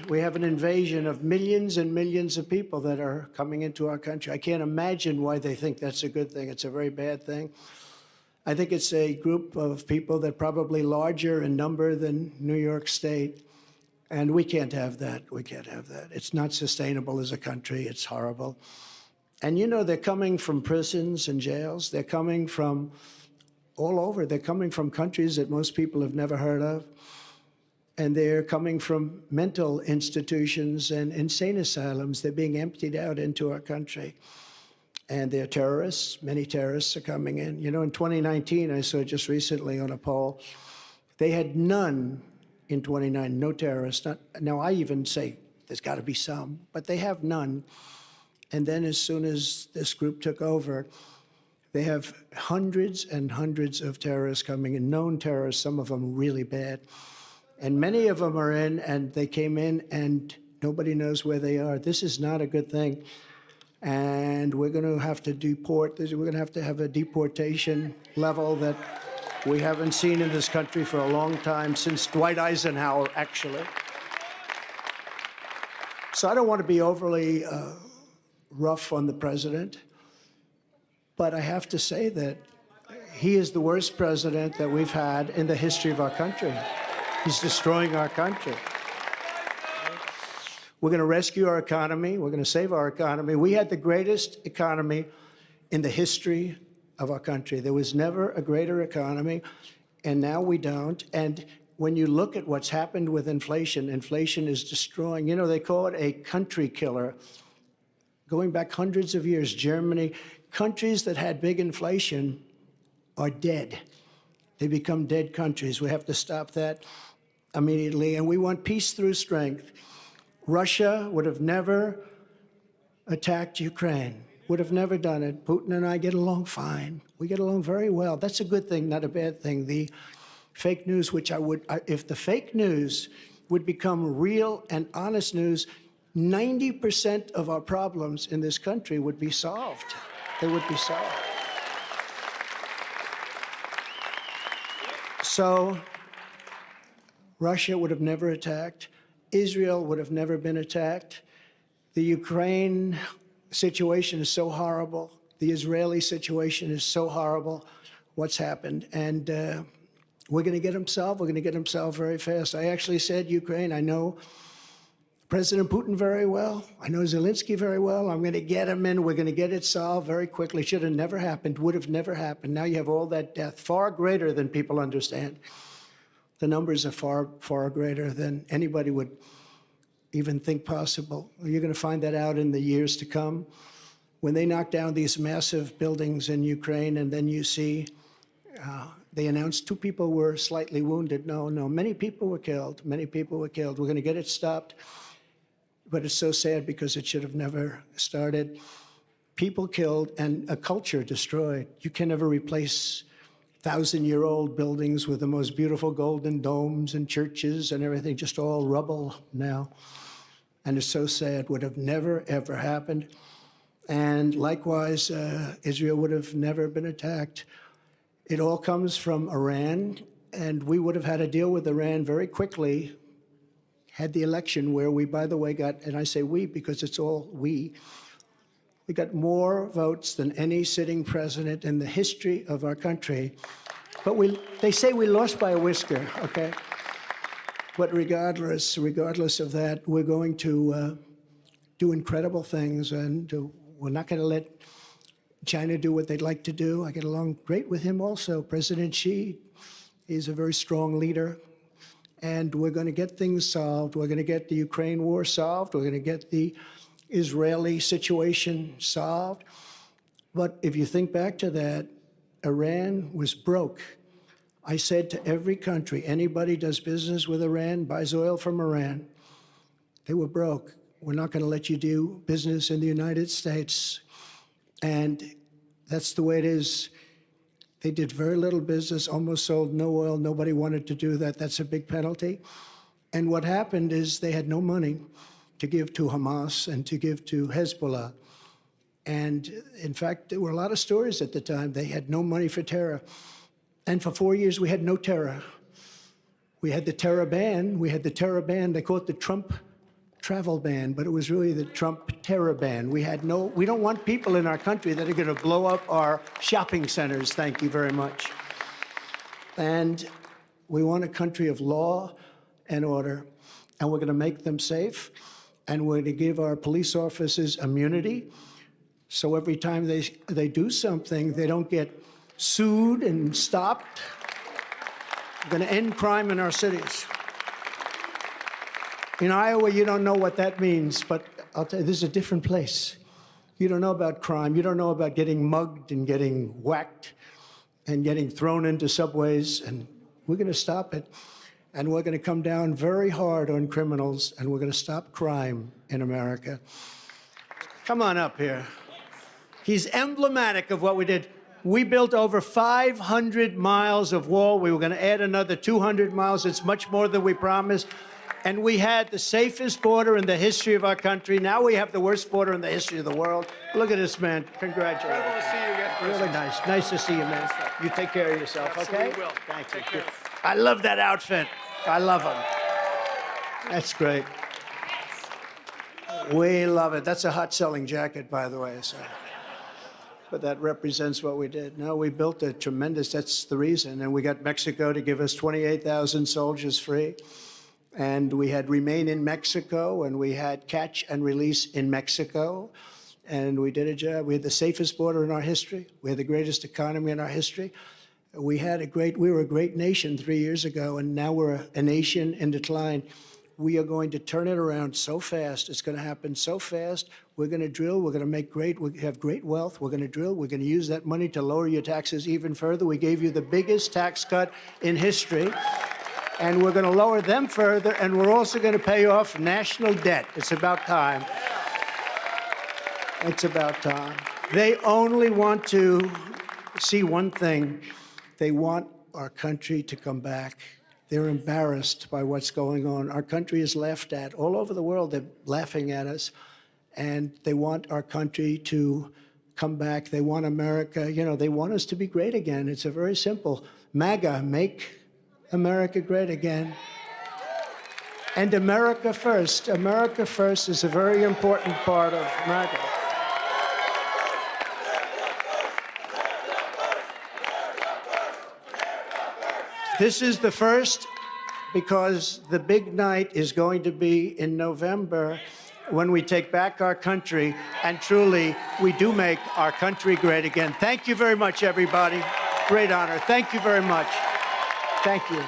We have an invasion of millions and millions of people that are coming into our country. I can't imagine why they think that's a good thing. It's a very bad thing. I think it's a group of people that are probably larger in number than New York State. And we can't have that. We can't have that. It's not sustainable as a country. It's horrible. And you know, they're coming from prisons and jails. They're coming from all over. They're coming from countries that most people have never heard of. And they're coming from mental institutions and insane asylums. They're being emptied out into our country. And they're terrorists. Many terrorists are coming in. You know, in 2019, I saw just recently on a poll, they had none in 2019, no terrorists. Now, I even say there's got to be some, but they have none. And then as soon as this group took over, they have hundreds and hundreds of terrorists coming in, known terrorists, some of them really bad. And many of them are in, and they came in, and nobody knows where they are. This is not a good thing. And we're going to have to deport. We're going to have a deportation level that we haven't seen in this country for a long time, since Dwight Eisenhower, actually. So I don't want to be overly rough on the president, but I have to say that he is the worst president that we've had in the history of our country. He's destroying our country. We're going to rescue our economy. We're going to save our economy. We had the greatest economy in the history of our country. There was never a greater economy, and now we don't. And when you look at what's happened with inflation, inflation is destroying. You know, they call it a country killer. Going back hundreds of years, Germany, countries that had big inflation are dead. They become dead countries. We have to stop that immediately. And we want peace through strength. Russia would have never attacked Ukraine, would have never done it. Putin and I get along fine. We get along very well. That's a good thing, not a bad thing. The fake news, which if the fake news would become real and honest news, 90% of our problems in this country would be solved. They would be solved. So Russia would have never attacked. Israel would have never been attacked. The Ukraine situation is so horrible. The Israeli situation is so horrible, what's happened. And we're going to get them solved. We're going to get them solved very fast. I actually said Ukraine. I know President Putin very well. I know Zelensky very well. I'm going to get him in. We're going to get it solved very quickly. Should have never happened. Would have never happened. Now you have all that death, far greater than people understand. The numbers are far, far greater than anybody would even think possible. You're going to find that out in the years to come. When they knock down these massive buildings in Ukraine, and then you see they announced 2 people were slightly wounded. No, many people were killed. Many people were killed. We're going to get it stopped. But it's so sad because it should have never started. People killed and a culture destroyed. You can never replace 1,000-year-old buildings with the most beautiful golden domes and churches and everything, just all rubble now. And it's so sad. Would have never, ever happened. And likewise, Israel would have never been attacked. It all comes from Iran, and we would have had to deal with Iran very quickly, had the election where we, by the way, got, and I say we because it's all we got more votes than any sitting president in the history of our country. But they say we lost by a whisker, okay? But regardless of that, we're going to do incredible things, and we're not going to let China do what they'd like to do. I get along great with him also. President Xi, he's a very strong leader. And we're going to get things solved. We're going to get the Ukraine war solved. We're going to get the Israeli situation solved. But if you think back to that, Iran was broke. I said to every country, anybody does business with Iran, buys oil from Iran, they were broke. We're not going to let you do business in the United States. And that's the way it is. They did very little business, almost sold no oil. Nobody wanted to do that. That's a big penalty. And what happened is they had no money to give to Hamas and to give to Hezbollah. And in fact, there were a lot of stories at the time. They had no money for terror. And for 4 years, we had no terror. We had the terror ban. They call it the Trump travel ban, but it was really the Trump terror ban. We don't want people in our country that are going to blow up our shopping centers. Thank you very much. And we want a country of law and order, and we're going to make them safe, and we're going to give our police officers immunity, so every time they do something, they don't get sued and stopped. We're going to end crime in our cities. In Iowa, you don't know what that means, but I'll tell you, this is a different place. You don't know about crime. You don't know about getting mugged and getting whacked and getting thrown into subways, and we're going to stop it. And we're going to come down very hard on criminals, and we're going to stop crime in America. Come on up here. He's emblematic of what we did. We built over 500 miles of wall. We were going to add another 200 miles. It's much more than we promised. And we had the safest border in the history of our country. Now we have the worst border in the history of the world. Look at this, man. Congratulations. Incredible to see you again. Really nice. Nice to see you, man. You take care of yourself, okay? Absolutely will. Thank you. I love that outfit. I love him. That's great. We love it. That's a hot-selling jacket, by the way. So. But that represents what we did. No, we built a tremendous, that's the reason. And we got Mexico to give us 28,000 soldiers free. And we had remain in Mexico, and we had catch and release in Mexico. And we did a job. We had the safest border in our history. We had the greatest economy in our history. We were a great nation 3 years ago, and now we're a nation in decline. We are going to turn it around so fast. It's going to happen so fast. We're going to drill. We're going to have great wealth. We're going to drill. We're going to use that money to lower your taxes even further. We gave you the biggest tax cut in history, and we're going to lower them further, and we're also going to pay off national debt. It's about time. It's about time. They only want to see one thing. They want our country to come back. They're embarrassed by what's going on. Our country is laughed at. All over the world, they're laughing at us. And they want our country to come back. They want America, they want us to be great again. It's a very simple. MAGA, make America great again. And America first. America first is a very important part of MAGA. This is the first, because the big night is going to be in November when we take back our country, and truly, we do make our country great again. Thank you very much, everybody. Great honor. Thank you very much. Thank you.